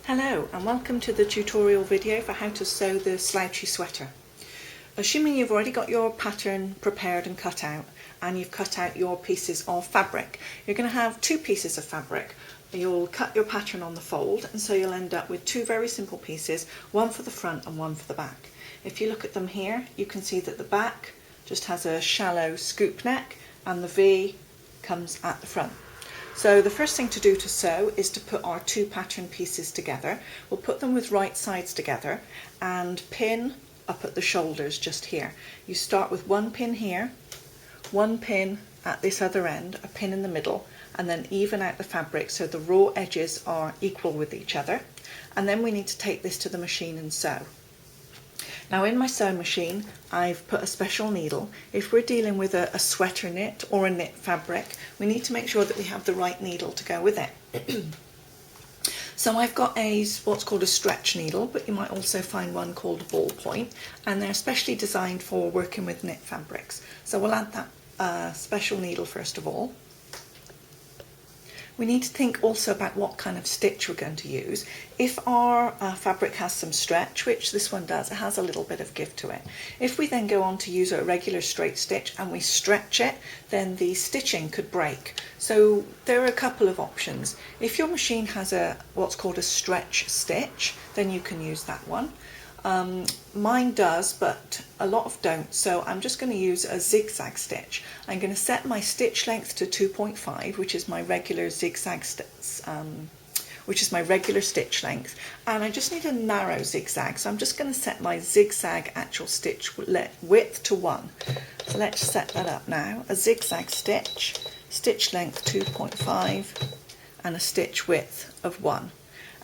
Hello and welcome to the tutorial video for how to sew the slouchy sweater. Assuming you've already got your pattern prepared and cut out, and you've cut out your pieces of fabric, you're going to have two pieces of fabric. You'll cut your pattern on the fold, and so you'll end up with two very simple pieces, one for the front and one for the back. If you look at them here, you can see that the back just has a shallow scoop neck and the V comes at the front. So the first thing to do to sew is to put our two pattern pieces together. We'll put them with right sides together and pin up at the shoulders just here. You start with one pin here, one pin at this other end, a pin in the middle, and then even out the fabric so the raw edges are equal with each other. And then we need to take this to the machine and sew. Now in my sewing machine I've put a special needle. If we're dealing with a sweater knit or a knit fabric, we need to make sure that we have the right needle to go with it. So I've got what's called a stretch needle, but you might also find one called a ballpoint, and they're specially designed for working with knit fabrics. So we'll add that special needle first of all. We need to think also about what kind of stitch we're going to use. If our fabric has some stretch, which this one does, it has a little bit of give to it. If we then go on to use a regular straight stitch and we stretch it, then the stitching could break. So there are a couple of options. If your machine has what's called a stretch stitch, then you can use that one. Mine does, but a lot of don't, so I'm just going to use a zigzag stitch. I'm going to set my stitch length to 2.5, which is my regular zigzag which is my regular stitch length, and I just need a narrow zigzag, so I'm just going to set my zigzag actual stitch width to 1. So let's set that up now. A zigzag stitch, stitch length 2.5 and a stitch width of 1.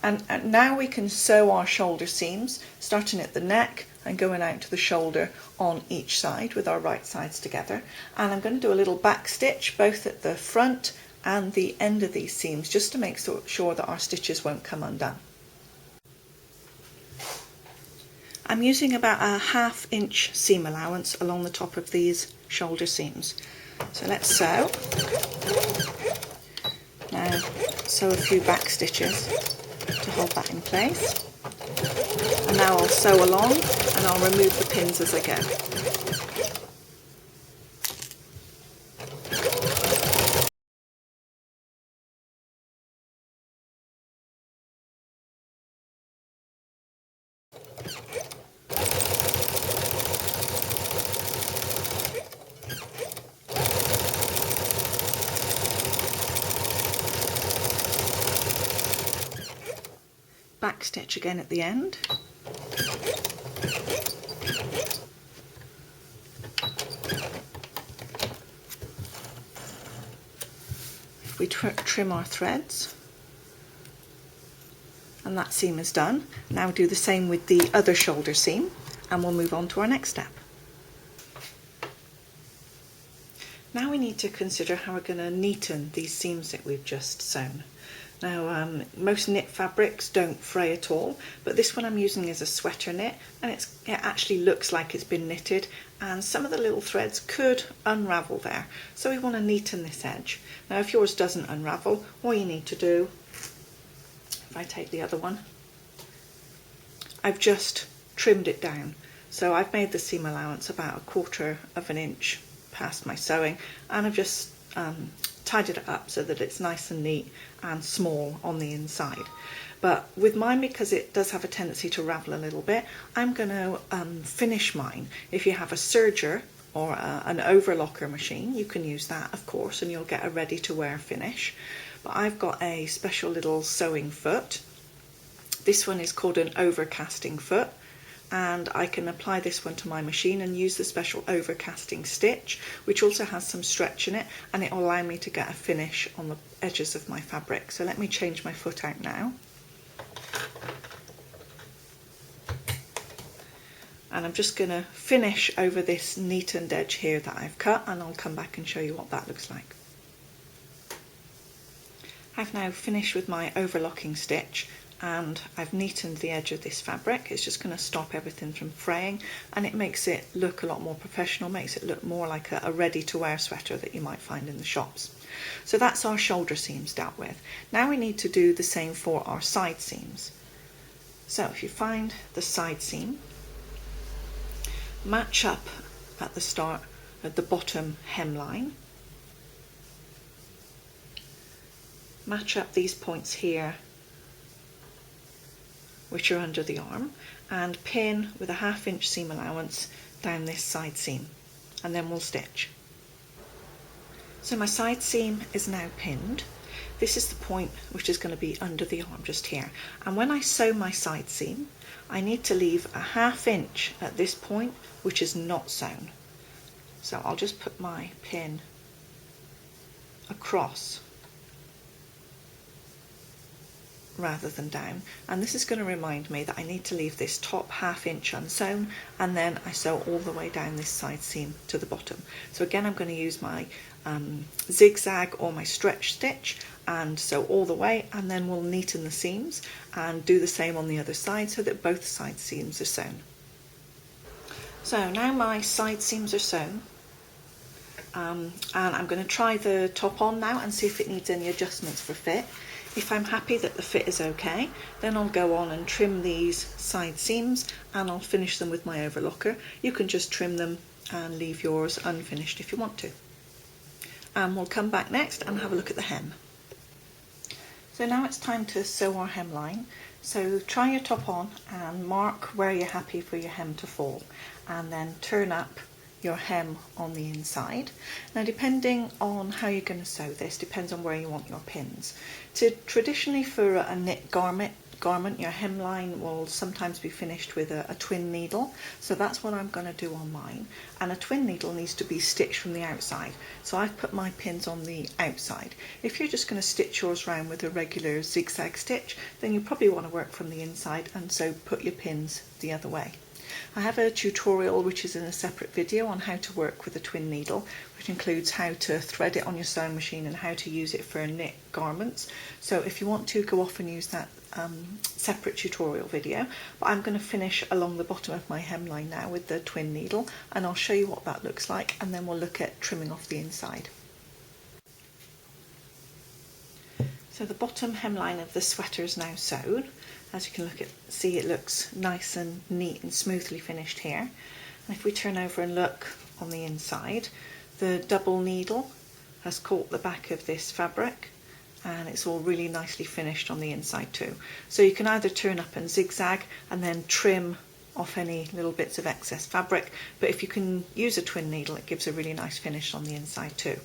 And now we can sew our shoulder seams, starting at the neck and going out to the shoulder on each side with our right sides together. And I'm going to do a little back stitch both at the front and the end of these seams, just to make sure that our stitches won't come undone. I'm using about a 1/2 inch seam allowance along the top of these shoulder seams. So let's sew. Now sew a few back stitches to hold that in place, and now I'll sew along and I'll remove the pins as I go. Back stitch again at the end. If we trim our threads, and that seam is done. Now do the same with the other shoulder seam, and we'll move on to our next step. Now we need to consider how we're going to neaten these seams that we've just sewn. Now most knit fabrics don't fray at all, but this one I'm using is a sweater knit, and it actually looks like it's been knitted, and some of the little threads could unravel there. So we want to neaten this edge. Now if yours doesn't unravel, all you need to do, if I take the other one, I've just trimmed it down. So I've made the seam allowance about 1/4 of an inch past my sewing, and I've just tidied it up so that it's nice and neat and small on the inside. But with mine, because it does have a tendency to ravel a little bit, I'm going to finish mine. If you have a serger or an overlocker machine, you can use that of course, and you'll get a ready to wear finish. But I've got a special little sewing foot. This one is called an overcasting foot, and I can apply this one to my machine and use the special overcasting stitch, which also has some stretch in it, and it will allow me to get a finish on the edges of my fabric. So let me change my foot out now. And I'm just going to finish over this neatened edge here that I've cut, and I'll come back and show you what that looks like. I've now finished with my overlocking stitch, and I've neatened the edge of this fabric. It's just going to stop everything from fraying, and it makes it look a lot more professional, makes it look more like a ready to wear sweater that you might find in the shops. So that's our shoulder seams dealt with. Now we need to do the same for our side seams. So if you find the side seam, match up at the start at the bottom hemline, match up these points here which are under the arm, and pin with a 1/2 inch seam allowance down this side seam, and then we'll stitch. So my side seam is now pinned. This is the point which is going to be under the arm just here, and when I sew my side seam I need to leave a 1/2 inch at this point which is not sewn. So I'll just put my pin across rather than down, and this is going to remind me that I need to leave this top 1/2 inch unsewn, and then I sew all the way down this side seam to the bottom. So again I'm going to use my zigzag or my stretch stitch and sew all the way, and then we'll neaten the seams and do the same on the other side so that both side seams are sewn. So now my side seams are sewn, and I'm going to try the top on now and see if it needs any adjustments for fit. If I'm happy that the fit is okay, then I'll go on and trim these side seams and I'll finish them with my overlocker. You can just trim them and leave yours unfinished if you want to. And we'll come back next and have a look at the hem. So now it's time to sew our hemline. So try your top on and mark where you're happy for your hem to fall, and then turn up your hem on the inside. Now depending on how you're going to sew this depends on where you want your pins. So traditionally for a knit garment your hemline will sometimes be finished with a twin needle, so that's what I'm going to do on mine, and a twin needle needs to be stitched from the outside, so I've put my pins on the outside. If you're just going to stitch yours round with a regular zigzag stitch, then you probably want to work from the inside, and so put your pins the other way. I have a tutorial which is in a separate video on how to work with a twin needle, which includes how to thread it on your sewing machine and how to use it for knit garments. So if you want to, go off and use that separate tutorial video. But I'm going to finish along the bottom of my hemline now with the twin needle, and I'll show you what that looks like, and then we'll look at trimming off the inside. So the bottom hemline of the sweater is now sewed. As you can see, it looks nice and neat and smoothly finished here. And if we turn over and look on the inside, the double needle has caught the back of this fabric, and it's all really nicely finished on the inside too. So you can either turn up and zigzag and then trim off any little bits of excess fabric, but if you can use a twin needle, it gives a really nice finish on the inside too.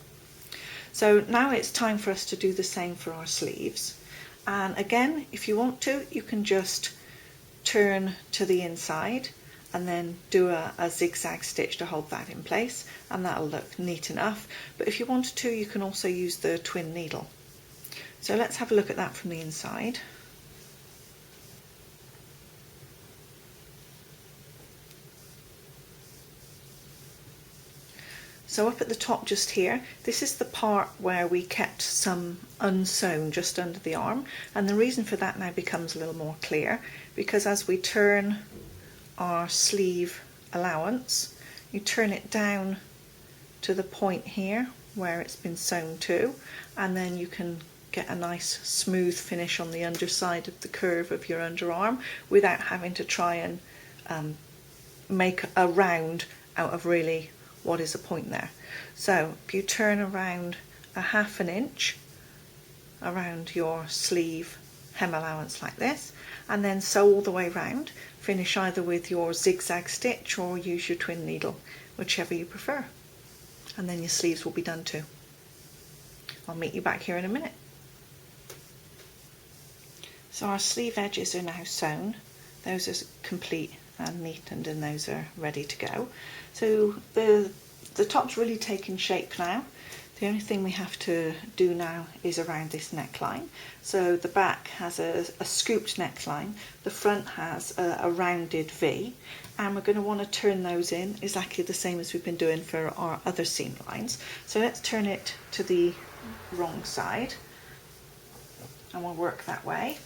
So now it's time for us to do the same for our sleeves. And again, if you want to, you can just turn to the inside and then do a zigzag stitch to hold that in place, and that'll look neat enough. But if you wanted to, you can also use the twin needle. So let's have a look at that from the inside. So up at the top just here, this is the part where we kept some unsewn just under the arm, and the reason for that now becomes a little more clear, because as we turn our sleeve allowance, you turn it down to the point here where it's been sewn to, and then you can get a nice smooth finish on the underside of the curve of your underarm without having to try and make a round out of really what is a point there. So if you turn around a 1/2 inch around your sleeve hem allowance like this, and then sew all the way round, finish either with your zigzag stitch or use your twin needle, whichever you prefer, and then your sleeves will be done too. I'll meet you back here in a minute. So our sleeve edges are now sewn. Those are complete and neatened, and those are ready to go. So the top's really taken shape now. The only thing we have to do now is around this neckline. So the back has a scooped neckline, the front has a rounded V, and we're going to want to turn those in exactly the same as we've been doing for our other seam lines. So let's turn it to the wrong side, and we'll work that way.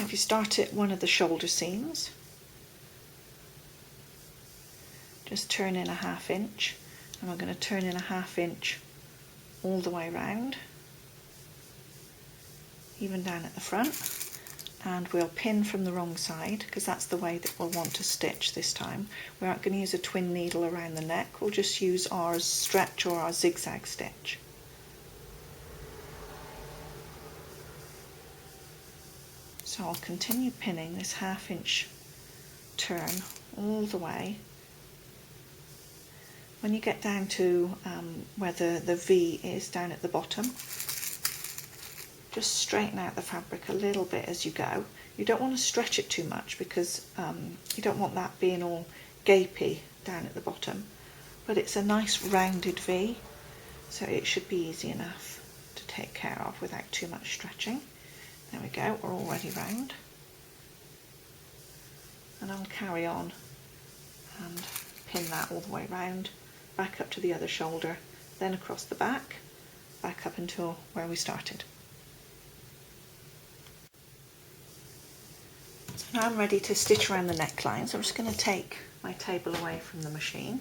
If you start at one of the shoulder seams, just turn in a 1/2 inch, and we're going to turn in a 1/2 inch all the way around, even down at the front, and we'll pin from the wrong side because that's the way that we'll want to stitch this time. We aren't going to use a twin needle around the neck, we'll just use our stretch or our zigzag stitch. So I'll continue pinning this 1/2 inch turn all the way. When you get down to where the V is down at the bottom, just straighten out the fabric a little bit as you go. You don't want to stretch it too much because you don't want that being all gapey down at the bottom, but it's a nice rounded V, so it should be easy enough to take care of without too much stretching. There we go, we're already round. And I'll carry on and pin that all the way round, back up to the other shoulder, then across the back up until where we started. So now I'm ready to stitch around the neckline, so I'm just going to take my table away from the machine,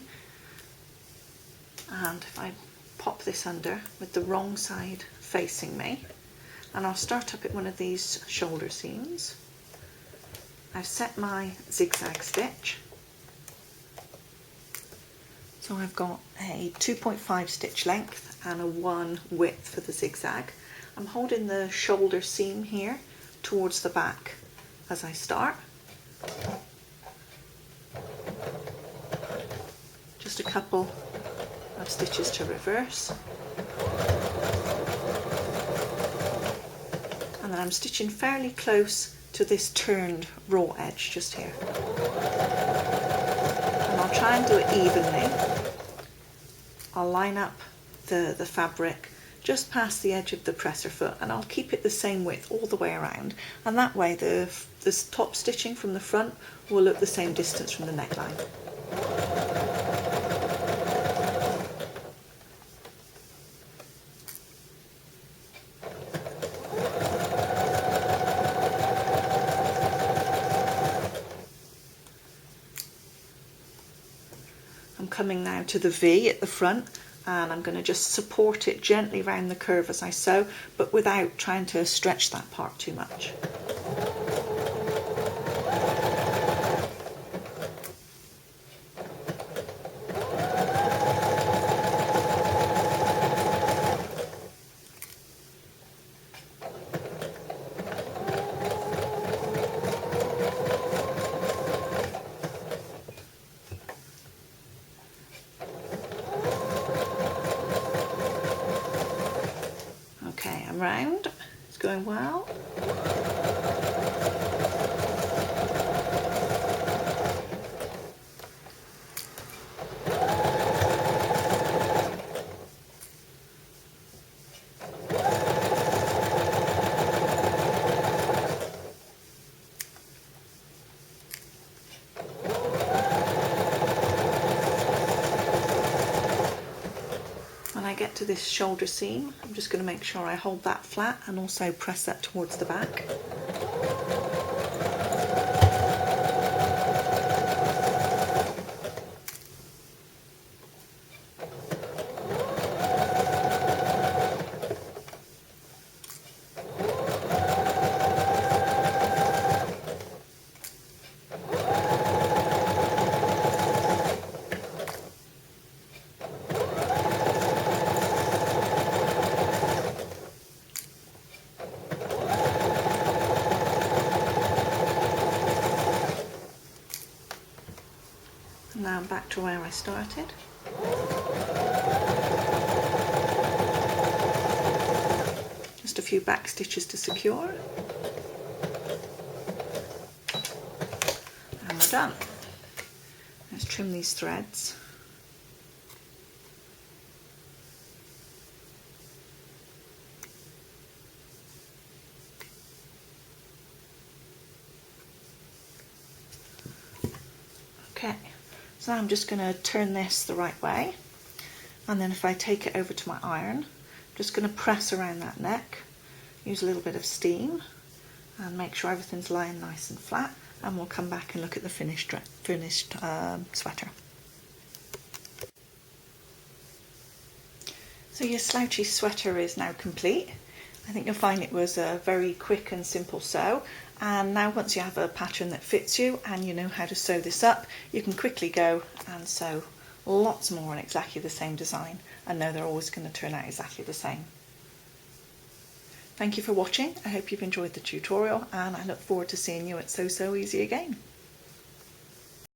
and if I pop this under with the wrong side facing me, and I'll start up at one of these shoulder seams. I've set my zigzag stitch, so I've got a 2.5 stitch length and a 1 width for the zigzag. I'm holding the shoulder seam here towards the back as I start. Just a couple of stitches to reverse. And then I'm stitching fairly close to this turned raw edge just here. And I'll try and do it evenly. I'll line up the fabric just past the edge of the presser foot, and I'll keep it the same width all the way around, and that way the top stitching from the front will look the same distance from the neckline. I'm coming now to the V at the front, and I'm going to just support it gently around the curve as I sew, but without trying to stretch that part too much. Okay, I'm round, it's going well. When I get to this shoulder seam, I'm just going to make sure I hold that flat and also press that towards the back. Now I'm back to where I started. Just a few back stitches to secure. And we're done. Let's trim these threads. Okay. So I'm just going to turn this the right way, and then if I take it over to my iron, I'm just going to press around that neck, use a little bit of steam and make sure everything's lying nice and flat, and we'll come back and look at the finished sweater. So your slouchy sweater is now complete. I think you'll find it was a very quick and simple sew, and now once you have a pattern that fits you and you know how to sew this up, you can quickly go and sew lots more in exactly the same design and know they're always going to turn out exactly the same. Thank you for watching. I hope you've enjoyed the tutorial, and I look forward to seeing you at Sew So Easy again.